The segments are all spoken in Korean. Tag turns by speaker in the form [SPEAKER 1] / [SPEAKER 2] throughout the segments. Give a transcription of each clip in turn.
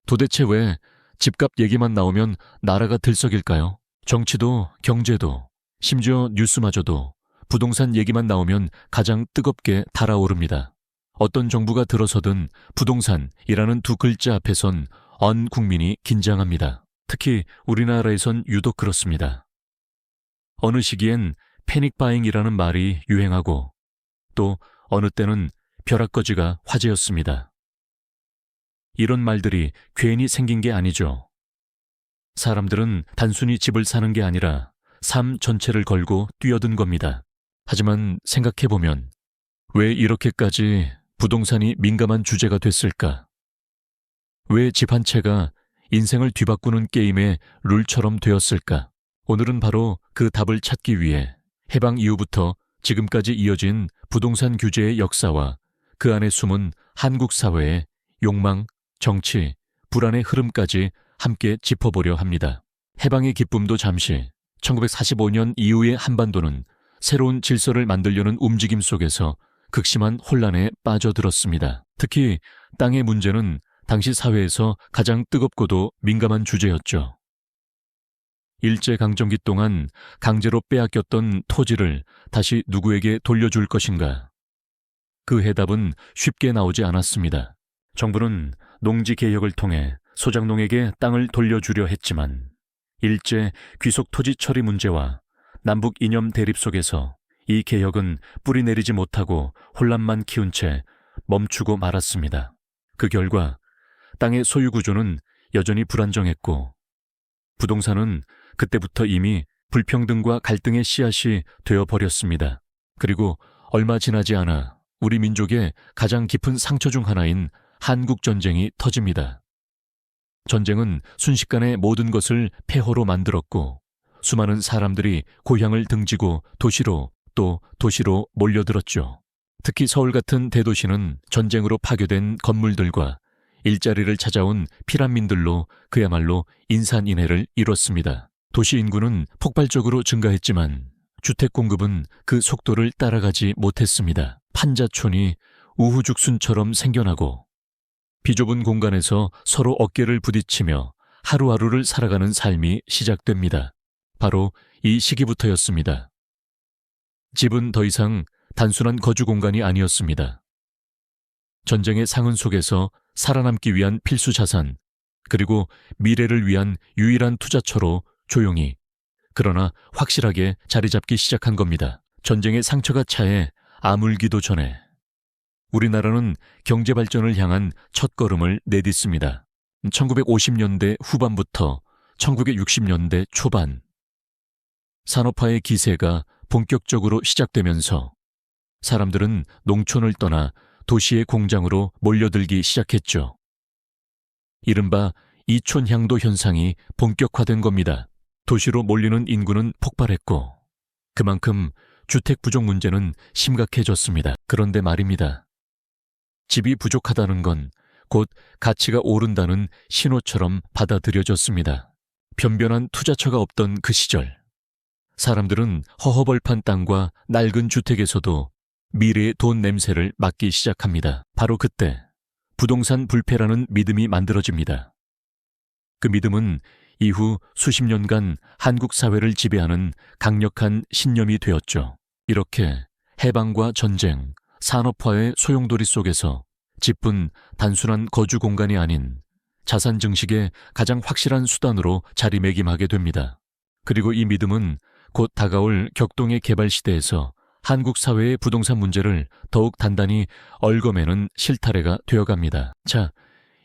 [SPEAKER 1] 도대체 왜 집값 얘기만 나오면 나라가 들썩일까요? 정치도 경제도 심지어 뉴스마저도 부동산 얘기만 나오면 가장 뜨겁게 달아오릅니다. 어떤 정부가 들어서든 부동산이라는 두 글자 앞에선 온 국민이 긴장합니다. 특히 우리나라에선 유독 그렇습니다. 어느 시기엔 패닉바잉이라는 말이 유행하고 또 어느 때는 벼락거지가 화제였습니다. 이런 말들이 괜히 생긴 게 아니죠. 사람들은 단순히 집을 사는 게 아니라 삶 전체를 걸고 뛰어든 겁니다. 하지만 생각해보면 왜 이렇게까지 부동산이 민감한 주제가 됐을까? 왜 집 한 채가 인생을 뒤바꾸는 게임의 룰처럼 되었을까? 오늘은 바로 그 답을 찾기 위해 해방 이후부터 지금까지 이어진 부동산 규제의 역사와 그 안에 숨은 한국 사회의 욕망, 정치, 불안의 흐름까지 함께 짚어보려 합니다. 해방의 기쁨도 잠시, 1945년 이후의 한반도는 새로운 질서를 만들려는 움직임 속에서 극심한 혼란에 빠져들었습니다. 특히 땅의 문제는 당시 사회에서 가장 뜨겁고도 민감한 주제였죠. 일제강점기 동안 강제로 빼앗겼던 토지를 다시 누구에게 돌려줄 것인가? 그 해답은 쉽게 나오지 않았습니다. 정부는 농지개혁을 통해 소작농에게 땅을 돌려주려 했지만 일제 귀속 토지 처리 문제와 남북 이념 대립 속에서 이 개혁은 뿌리 내리지 못하고 혼란만 키운 채 멈추고 말았습니다. 그 결과 땅의 소유 구조는 여전히 불안정했고 부동산은 그때부터 이미 불평등과 갈등의 씨앗이 되어버렸습니다. 그리고 얼마 지나지 않아 우리 민족의 가장 깊은 상처 중 하나인 한국전쟁이 터집니다. 전쟁은 순식간에 모든 것을 폐허로 만들었고 수많은 사람들이 고향을 등지고 도시로 또 도시로 몰려들었죠. 특히 서울 같은 대도시는 전쟁으로 파괴된 건물들과 일자리를 찾아온 피난민들로 그야말로 인산인해를 이뤘습니다. 도시 인구는 폭발적으로 증가했지만 주택 공급은 그 속도를 따라가지 못했습니다. 판자촌이 우후죽순처럼 생겨나고 비좁은 공간에서 서로 어깨를 부딪히며 하루하루를 살아가는 삶이 시작됩니다. 바로 이 시기부터였습니다. 집은 더 이상 단순한 거주 공간이 아니었습니다. 전쟁의 상흔 속에서 살아남기 위한 필수 자산, 그리고 미래를 위한 유일한 투자처로 조용히, 그러나 확실하게 자리 잡기 시작한 겁니다. 전쟁의 상처가 차에 아물기도 전에 우리나라는 경제 발전을 향한 첫걸음을 내딛습니다. 1950년대 후반부터 1960년대 초반, 산업화의 기세가 본격적으로 시작되면서 사람들은 농촌을 떠나 도시의 공장으로 몰려들기 시작했죠. 이른바 이촌향도 현상이 본격화된 겁니다. 도시로 몰리는 인구는 폭발했고 그만큼 주택 부족 문제는 심각해졌습니다. 그런데 말입니다. 집이 부족하다는 건 곧 가치가 오른다는 신호처럼 받아들여졌습니다. 변변한 투자처가 없던 그 시절, 사람들은 허허벌판 땅과 낡은 주택에서도 미래의 돈 냄새를 맡기 시작합니다. 바로 그때 부동산 불패라는 믿음이 만들어집니다. 그 믿음은 이후 수십 년간 한국 사회를 지배하는 강력한 신념이 되었죠. 이렇게 해방과 전쟁, 산업화의 소용돌이 속에서 집은 단순한 거주 공간이 아닌 자산 증식의 가장 확실한 수단으로 자리매김하게 됩니다. 그리고 이 믿음은 곧 다가올 격동의 개발 시대에서 한국 사회의 부동산 문제를 더욱 단단히 얽어매는 실타래가 되어갑니다. 자,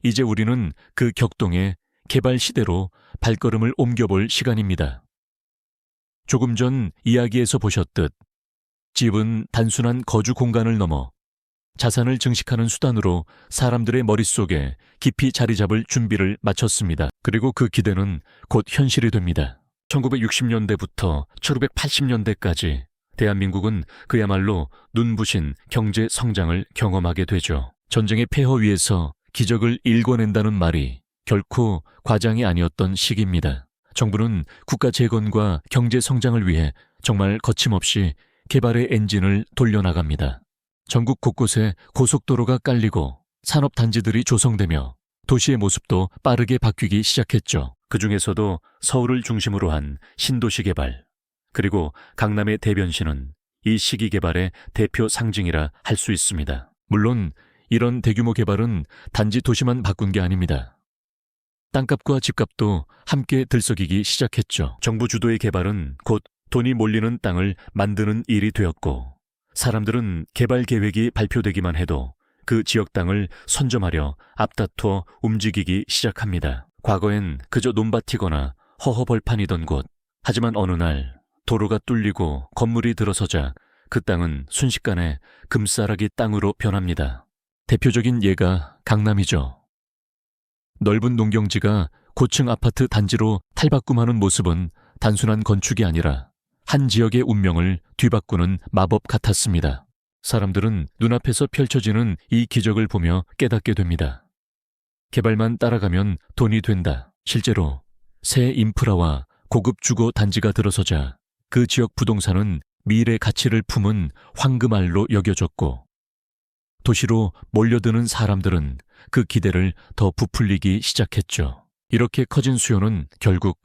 [SPEAKER 1] 이제 우리는 그 격동의 개발 시대로 발걸음을 옮겨볼 시간입니다. 조금 전 이야기에서 보셨듯 집은 단순한 거주 공간을 넘어 자산을 증식하는 수단으로 사람들의 머릿속에 깊이 자리 잡을 준비를 마쳤습니다. 그리고 그 기대는 곧 현실이 됩니다. 1960년대부터 1980년대까지 대한민국은 그야말로 눈부신 경제 성장을 경험하게 되죠. 전쟁의 폐허 위에서 기적을 일궈낸다는 말이 결코 과장이 아니었던 시기입니다. 정부는 국가 재건과 경제 성장을 위해 정말 거침없이 개발의 엔진을 돌려나갑니다. 전국 곳곳에 고속도로가 깔리고 산업단지들이 조성되며 도시의 모습도 빠르게 바뀌기 시작했죠. 그 중에서도 서울을 중심으로 한 신도시 개발, 그리고 강남의 대변신은 이 시기 개발의 대표 상징이라 할 수 있습니다. 물론 이런 대규모 개발은 단지 도시만 바꾼 게 아닙니다. 땅값과 집값도 함께 들썩이기 시작했죠. 정부 주도의 개발은 곧 돈이 몰리는 땅을 만드는 일이 되었고, 사람들은 개발 계획이 발표되기만 해도 그 지역 땅을 선점하려 앞다투어 움직이기 시작합니다. 과거엔 그저 논밭이거나 허허벌판이던 곳, 하지만 어느 날 도로가 뚫리고 건물이 들어서자 그 땅은 순식간에 금싸라기 땅으로 변합니다. 대표적인 예가 강남이죠. 넓은 농경지가 고층 아파트 단지로 탈바꿈하는 모습은 단순한 건축이 아니라 한 지역의 운명을 뒤바꾸는 마법 같았습니다. 사람들은 눈앞에서 펼쳐지는 이 기적을 보며 깨닫게 됩니다. 개발만 따라가면 돈이 된다. 실제로 새 인프라와 고급 주거 단지가 들어서자 그 지역 부동산은 미래 가치를 품은 황금알로 여겨졌고, 도시로 몰려드는 사람들은 그 기대를 더 부풀리기 시작했죠. 이렇게 커진 수요는 결국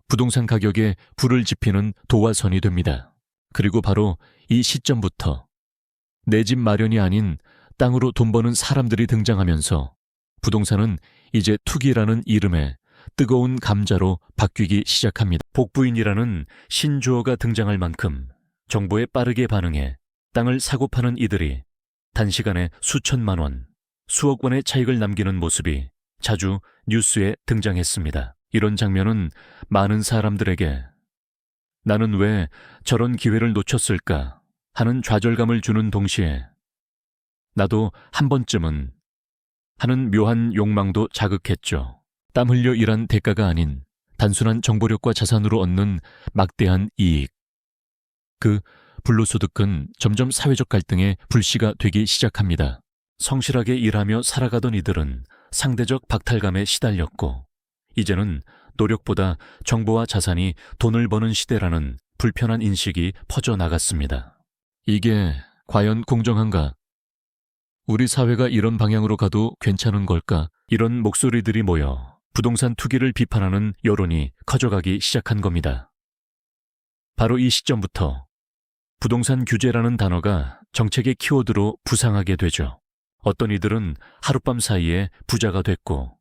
[SPEAKER 1] 부동산 가격에 불을 지피는 도화선이 됩니다. 그리고 바로 이 시점부터 내 집 마련이 아닌 땅으로 돈 버는 사람들이 등장하면서 부동산은 이제 투기라는 이름의 뜨거운 감자로 바뀌기 시작합니다. 복부인이라는 신조어가 등장할 만큼 정부에 빠르게 반응해 땅을 사고 파는 이들이 단시간에 수천만 원, 수억 원의 차익을 남기는 모습이 자주 뉴스에 등장했습니다. 이런 장면은 많은 사람들에게 나는 왜 저런 기회를 놓쳤을까 하는 좌절감을 주는 동시에 나도 한 번쯤은 하는 묘한 욕망도 자극했죠. 땀 흘려 일한 대가가 아닌 단순한 정보력과 자산으로 얻는 막대한 이익. 그 불로소득은 점점 사회적 갈등의 불씨가 되기 시작합니다. 성실하게 일하며 살아가던 이들은 상대적 박탈감에 시달렸고, 이제는 노력보다 정보와 자산이 돈을 버는 시대라는 불편한 인식이 퍼져나갔습니다. 이게 과연 공정한가? 우리 사회가 이런 방향으로 가도 괜찮은 걸까? 이런 목소리들이 모여 부동산 투기를 비판하는 여론이 커져가기 시작한 겁니다. 바로 이 시점부터 부동산 규제라는 단어가 정책의 키워드로 부상하게 되죠. 어떤 이들은 하룻밤 사이에 부자가 됐고,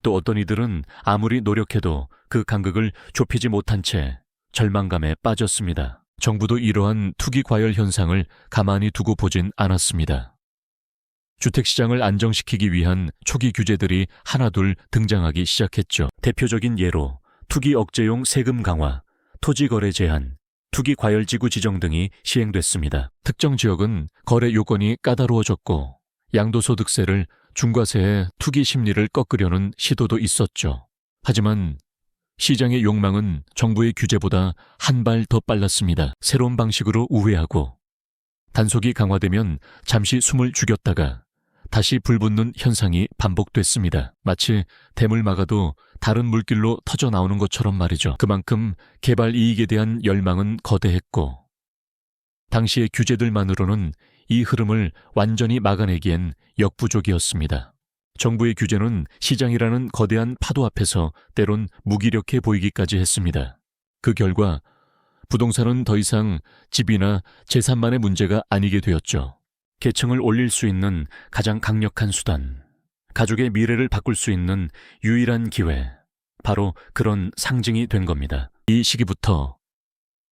[SPEAKER 1] 또 어떤 이들은 아무리 노력해도 그 간극을 좁히지 못한 채 절망감에 빠졌습니다. 정부도 이러한 투기 과열 현상을 가만히 두고 보진 않았습니다. 주택시장을 안정시키기 위한 초기 규제들이 하나둘 등장하기 시작했죠. 대표적인 예로 투기 억제용 세금 강화, 토지거래 제한, 투기 과열지구 지정 등이 시행됐습니다. 특정 지역은 거래 요건이 까다로워졌고, 양도소득세를 중과세에 투기 심리를 꺾으려는 시도도 있었죠. 하지만 시장의 욕망은 정부의 규제보다 한 발 더 빨랐습니다. 새로운 방식으로 우회하고, 단속이 강화되면 잠시 숨을 죽였다가 다시 불붙는 현상이 반복됐습니다. 마치 댐을 막아도 다른 물길로 터져 나오는 것처럼 말이죠. 그만큼 개발 이익에 대한 열망은 거대했고, 당시의 규제들만으로는 이 흐름을 완전히 막아내기엔 역부족이었습니다. 정부의 규제는 시장이라는 거대한 파도 앞에서 때론 무기력해 보이기까지 했습니다. 그 결과 부동산은 더 이상 집이나 재산만의 문제가 아니게 되었죠. 계층을 올릴 수 있는 가장 강력한 수단, 가족의 미래를 바꿀 수 있는 유일한 기회, 바로 그런 상징이 된 겁니다. 이 시기부터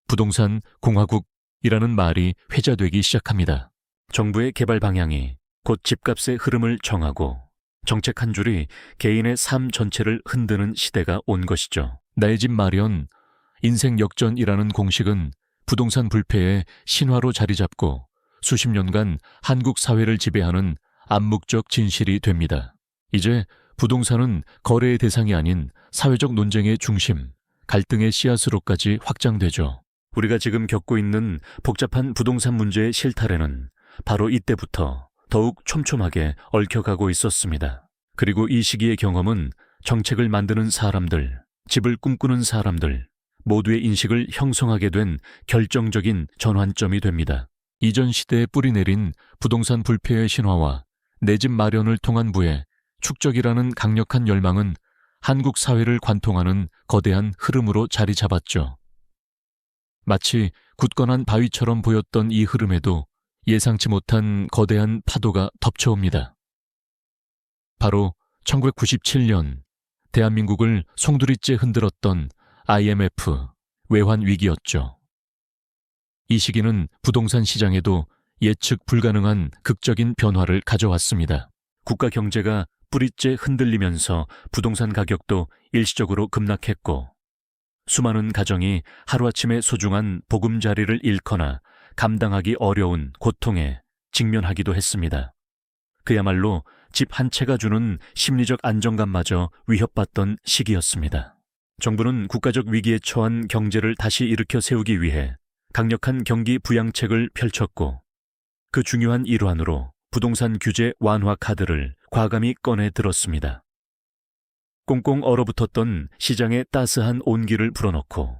[SPEAKER 1] 부동산 공화국이라는 말이 회자되기 시작합니다. 정부의 개발 방향이 곧 집값의 흐름을 정하고 정책 한 줄이 개인의 삶 전체를 흔드는 시대가 온 것이죠. 나의 집 마련, 인생 역전이라는 공식은 부동산 불패의 신화로 자리 잡고 수십 년간 한국 사회를 지배하는 암묵적 진실이 됩니다. 이제 부동산은 거래의 대상이 아닌 사회적 논쟁의 중심, 갈등의 씨앗으로까지 확장되죠. 우리가 지금 겪고 있는 복잡한 부동산 문제의 실타래는 바로 이때부터 더욱 촘촘하게 얽혀가고 있었습니다. 그리고 이 시기의 경험은 정책을 만드는 사람들, 집을 꿈꾸는 사람들 모두의 인식을 형성하게 된 결정적인 전환점이 됩니다. 이전 시대에 뿌리내린 부동산 불패의 신화와 내 집 마련을 통한 부에 축적이라는 강력한 열망은 한국 사회를 관통하는 거대한 흐름으로 자리 잡았죠. 마치 굳건한 바위처럼 보였던 이 흐름에도 예상치 못한 거대한 파도가 덮쳐옵니다. 바로 1997년 대한민국을 송두리째 흔들었던 IMF 외환 위기였죠. 이 시기는 부동산 시장에도 예측 불가능한 극적인 변화를 가져왔습니다. 국가 경제가 뿌리째 흔들리면서 부동산 가격도 일시적으로 급락했고, 수많은 가정이 하루아침에 소중한 보금자리를 잃거나 감당하기 어려운 고통에 직면하기도 했습니다. 그야말로 집 한 채가 주는 심리적 안정감마저 위협받던 시기였습니다. 정부는 국가적 위기에 처한 경제를 다시 일으켜 세우기 위해 강력한 경기 부양책을 펼쳤고, 그 중요한 일환으로 부동산 규제 완화 카드를 과감히 꺼내 들었습니다. 꽁꽁 얼어붙었던 시장의 따스한 온기를 불어넣고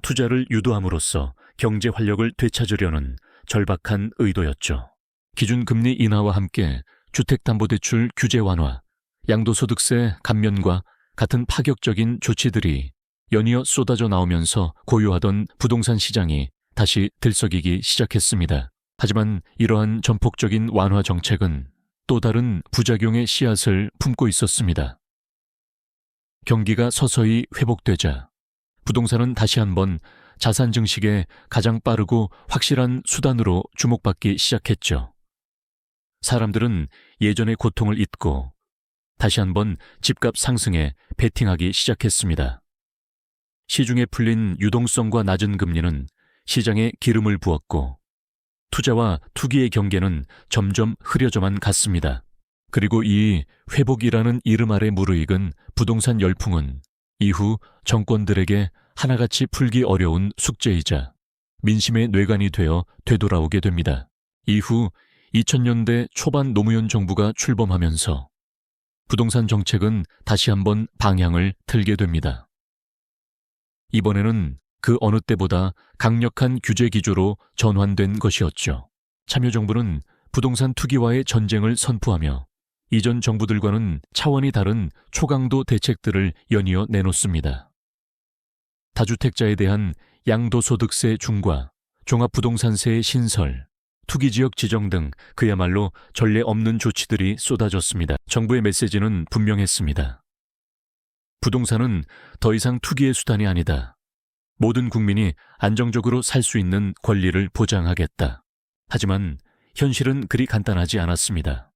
[SPEAKER 1] 투자를 유도함으로써 경제 활력을 되찾으려는 절박한 의도였죠. 기준금리 인하와 함께 주택담보대출 규제 완화, 양도소득세 감면과 같은 파격적인 조치들이 연이어 쏟아져 나오면서 고요하던 부동산 시장이 다시 들썩이기 시작했습니다. 하지만 이러한 전폭적인 완화 정책은 또 다른 부작용의 씨앗을 품고 있었습니다. 경기가 서서히 회복되자 부동산은 다시 한번 자산 증식의 가장 빠르고 확실한 수단으로 주목받기 시작했죠. 사람들은 예전의 고통을 잊고 다시 한번 집값 상승에 베팅하기 시작했습니다. 시중에 풀린 유동성과 낮은 금리는 시장에 기름을 부었고, 투자와 투기의 경계는 점점 흐려져만 갔습니다. 그리고 이 회복이라는 이름 아래 무르익은 부동산 열풍은 이후 정권들에게 하나같이 풀기 어려운 숙제이자 민심의 뇌관이 되어 되돌아오게 됩니다. 이후 2000년대 초반 노무현 정부가 출범하면서 부동산 정책은 다시 한번 방향을 틀게 됩니다. 이번에는 그 어느 때보다 강력한 규제 기조로 전환된 것이었죠. 참여정부는 부동산 투기와의 전쟁을 선포하며 이전 정부들과는 차원이 다른 초강도 대책들을 연이어 내놓습니다. 다주택자에 대한 양도소득세 중과 종합부동산세의 신설, 투기지역 지정 등 그야말로 전례 없는 조치들이 쏟아졌습니다. 정부의 메시지는 분명했습니다. 부동산은 더 이상 투기의 수단이 아니다. 모든 국민이 안정적으로 살 수 있는 권리를 보장하겠다. 하지만 현실은 그리 간단하지 않았습니다.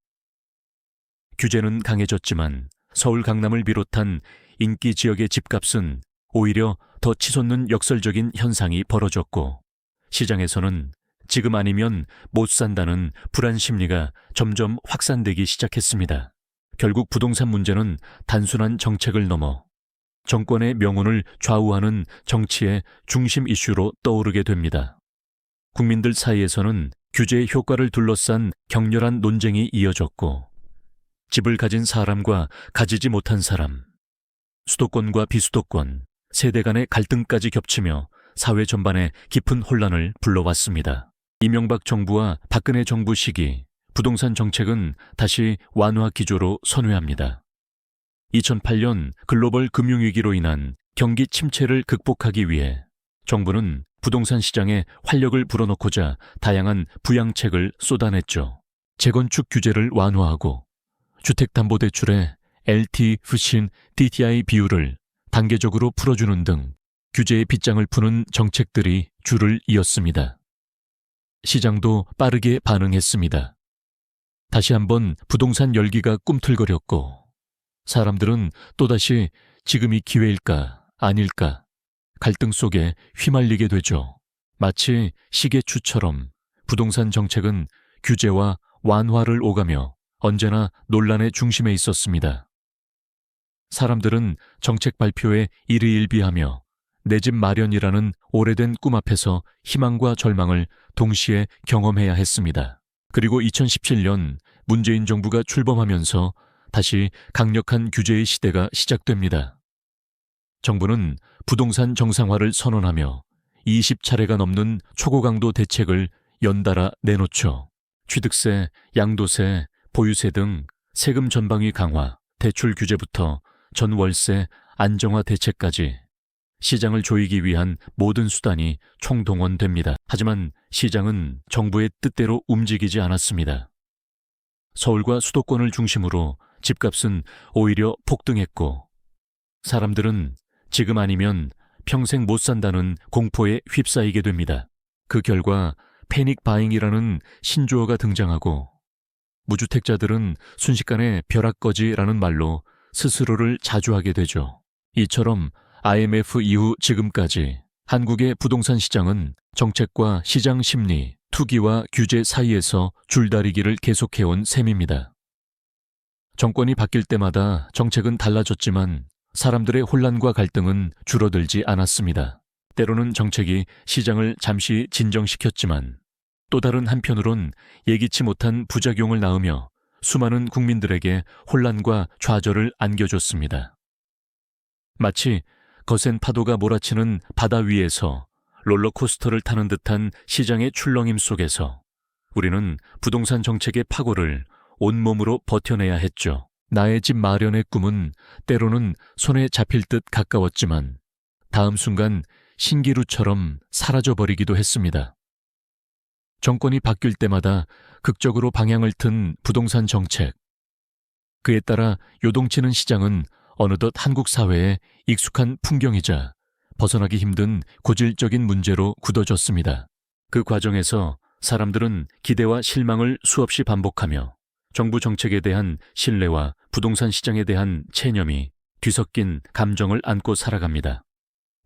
[SPEAKER 1] 규제는 강해졌지만 서울 강남을 비롯한 인기 지역의 집값은 오히려 더 치솟는 역설적인 현상이 벌어졌고, 시장에서는 지금 아니면 못 산다는 불안 심리가 점점 확산되기 시작했습니다. 결국 부동산 문제는 단순한 정책을 넘어 정권의 명운을 좌우하는 정치의 중심 이슈로 떠오르게 됩니다. 국민들 사이에서는 규제의 효과를 둘러싼 격렬한 논쟁이 이어졌고, 집을 가진 사람과 가지지 못한 사람, 수도권과 비수도권, 세대 간의 갈등까지 겹치며 사회 전반에 깊은 혼란을 불러왔습니다. 이명박 정부와 박근혜 정부 시기, 부동산 정책은 다시 완화 기조로 선회합니다. 2008년 글로벌 금융위기로 인한 경기 침체를 극복하기 위해 정부는 부동산 시장에 활력을 불어넣고자 다양한 부양책을 쏟아냈죠. 재건축 규제를 완화하고 주택담보대출의 LTV/DTI 비율을 단계적으로 풀어주는 등 규제의 빗장을 푸는 정책들이 줄을 이었습니다. 시장도 빠르게 반응했습니다. 다시 한번 부동산 열기가 꿈틀거렸고, 사람들은 또다시 지금이 기회일까 아닐까 갈등 속에 휘말리게 되죠. 마치 시계추처럼 부동산 정책은 규제와 완화를 오가며 언제나 논란의 중심에 있었습니다. 사람들은 정책 발표에 일희일비하며 내 집 마련이라는 오래된 꿈 앞에서 희망과 절망을 동시에 경험해야 했습니다. 그리고 2017년 문재인 정부가 출범하면서 다시 강력한 규제의 시대가 시작됩니다. 정부는 부동산 정상화를 선언하며 20차례가 넘는 초고강도 대책을 연달아 내놓죠. 취득세, 양도세, 보유세 등 세금 전방위 강화, 대출 규제부터 전월세 안정화 대책까지 시장을 조이기 위한 모든 수단이 총동원됩니다. 하지만 시장은 정부의 뜻대로 움직이지 않았습니다. 서울과 수도권을 중심으로 집값은 오히려 폭등했고 사람들은 지금 아니면 평생 못 산다는 공포에 휩싸이게 됩니다. 그 결과 패닉 바잉이라는 신조어가 등장하고 무주택자들은 순식간에 벼락거지라는 말로 스스로를 자주하게 되죠. 이처럼 IMF 이후 지금까지 한국의 부동산 시장은 정책과 시장 심리, 투기와 규제 사이에서 줄다리기를 계속해온 셈입니다. 정권이 바뀔 때마다 정책은 달라졌지만 사람들의 혼란과 갈등은 줄어들지 않았습니다. 때로는 정책이 시장을 잠시 진정시켰지만 또 다른 한편으론 예기치 못한 부작용을 낳으며 수많은 국민들에게 혼란과 좌절을 안겨줬습니다. 마치 거센 파도가 몰아치는 바다 위에서 롤러코스터를 타는 듯한 시장의 출렁임 속에서 우리는 부동산 정책의 파고를 온몸으로 버텨내야 했죠. 나의 집 마련의 꿈은 때로는 손에 잡힐 듯 가까웠지만 다음 순간 신기루처럼 사라져버리기도 했습니다. 정권이 바뀔 때마다 극적으로 방향을 튼 부동산 정책. 그에 따라 요동치는 시장은 어느덧 한국 사회에 익숙한 풍경이자 벗어나기 힘든 고질적인 문제로 굳어졌습니다. 그 과정에서 사람들은 기대와 실망을 수없이 반복하며 정부 정책에 대한 신뢰와 부동산 시장에 대한 체념이 뒤섞인 감정을 안고 살아갑니다.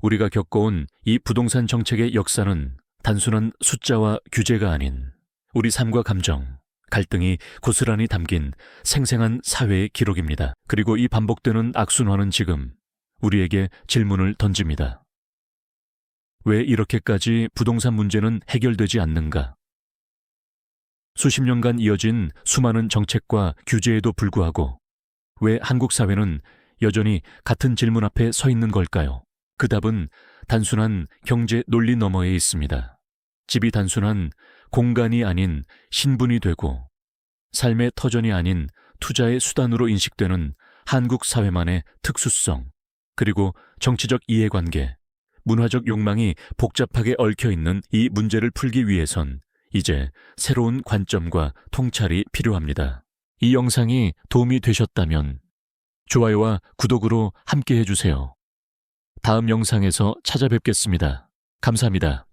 [SPEAKER 1] 우리가 겪어온 이 부동산 정책의 역사는 단순한 숫자와 규제가 아닌 우리 삶과 감정, 갈등이 고스란히 담긴 생생한 사회의 기록입니다. 그리고 이 반복되는 악순환은 지금 우리에게 질문을 던집니다. 왜 이렇게까지 부동산 문제는 해결되지 않는가? 수십 년간 이어진 수많은 정책과 규제에도 불구하고 왜 한국 사회는 여전히 같은 질문 앞에 서 있는 걸까요? 그 답은 단순한 경제 논리 너머에 있습니다. 집이 단순한 공간이 아닌 신분이 되고 삶의 터전이 아닌 투자의 수단으로 인식되는 한국 사회만의 특수성, 그리고 정치적 이해관계, 문화적 욕망이 복잡하게 얽혀있는 이 문제를 풀기 위해선 이제 새로운 관점과 통찰이 필요합니다. 이 영상이 도움이 되셨다면 좋아요와 구독으로 함께 해주세요. 다음 영상에서 찾아뵙겠습니다. 감사합니다.